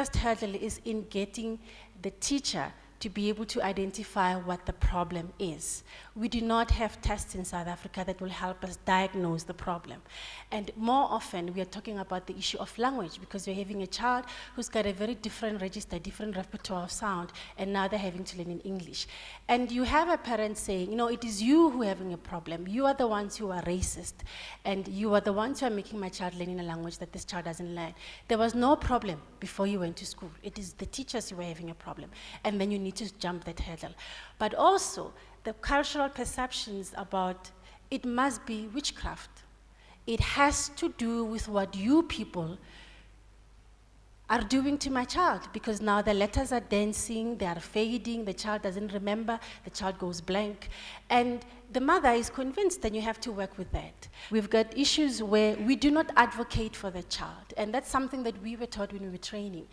first hurdle is in getting the teacher to be able to identify what the problem is. We do not have tests in South Africa that will help us diagnose the problem. And more often, we are talking about the issue of language, because you're having a child who's got a very different register, different repertoire of sound, and now they're having to learn in English. And you have a parent saying, you know, it is you who are having a problem. You are the ones who are racist, and you are the ones who are making my child learn in a language that this child doesn't learn. There was no problem before you went to school. It is the teachers who were having a problem. And then you need to jump that hurdle. But also, the cultural perceptions about it must be witchcraft. It has to do with what you people are doing to my child, because now the letters are dancing, they are fading, the child doesn't remember, the child goes blank, and the mother is convinced, and you have to work with that. We've got issues where we do not advocate for the child, and that's something that we were taught when we were training,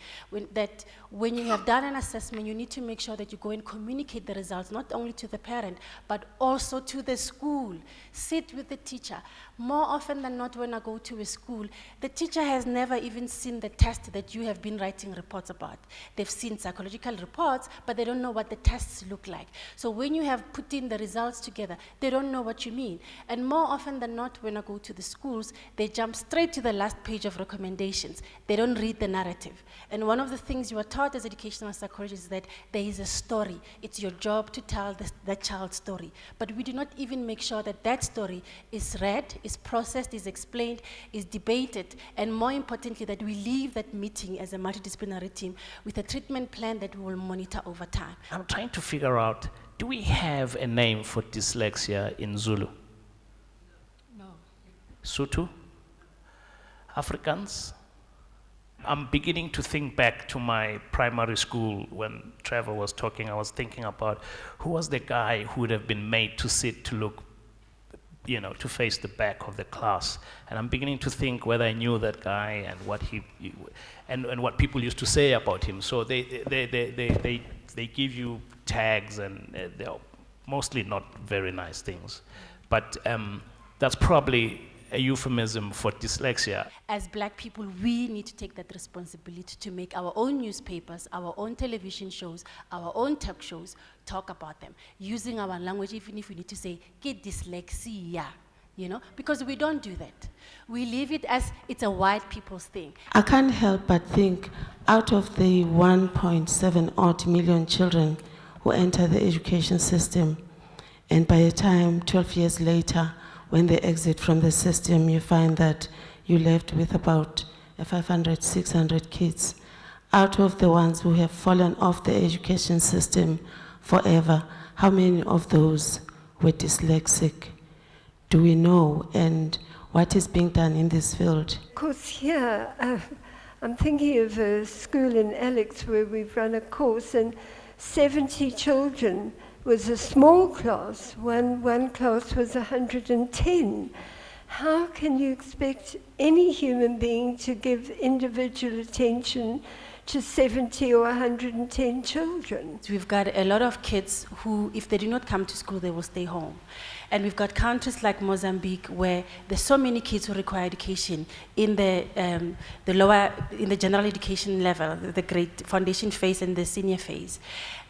that when you have done an assessment, you need to make sure that you go and communicate the results, not only to the parent, but also to the school. Sit with the teacher. More often than not, when I go to a school, the teacher has never even seen the test that you have been writing reports about. They've seen psychological reports, but they don't know what the tests look like. So when you have put in the results together, they don't know what you mean. And more often than not, when I go to the schools, they jump straight to the last page of recommendations. They don't read the narrative. And one of the things you are taught as educational psychologists is that there is a story. It's your job to tell that child's story. But we do not even make sure that that story is read, is processed, is explained, is debated, and more importantly, that we leave that meeting as a multidisciplinary team with a treatment plan that we will monitor over time. I'm trying to figure out, do we have a name for dyslexia in Zulu? No. Sotho? Afrikaans? I'm beginning to think back to my primary school when Trevor was talking. I was thinking about who was the guy who would have been made to sit to look, you know, to face the back of the class. And I'm beginning to think whether I knew that guy and what and what people used to say about him. So they give you tags, and they're mostly not very nice things. But that's probably a euphemism for dyslexia. As Black people, we need to take that responsibility to make our own newspapers, our own television shows, our own talk shows, talk about them, using our language, even if we need to say, "Ke dyslexia," you know, because we don't do that. We leave it as it's a white people's thing. I can't help but think, out of the 1.7 odd million children who enter the education system, and by the time 12 years later, when they exit from the system, you find that you're left with about 500, 600 kids. Out of the ones who have fallen off the education system forever, how many of those were dyslexic? Do we know? And what is being done in this field? Of course, here, I'm thinking of a school in Alex where we've run a course, and 70 children was a small class. One class was 110. How can you expect any human being to give individual attention to 70 or 110 children? We've got a lot of kids who, if they do not come to school, they will stay home. And we've got countries like Mozambique where there's so many kids who require education in the general education level, the grade foundation phase and the senior phase.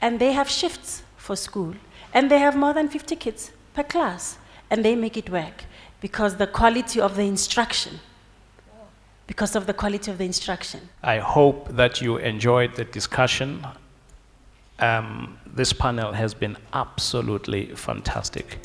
And they have shifts for school. And they have more than 50 kids per class. And they make it work because the quality of the instruction. I hope that you enjoyed the discussion. This panel has been absolutely fantastic.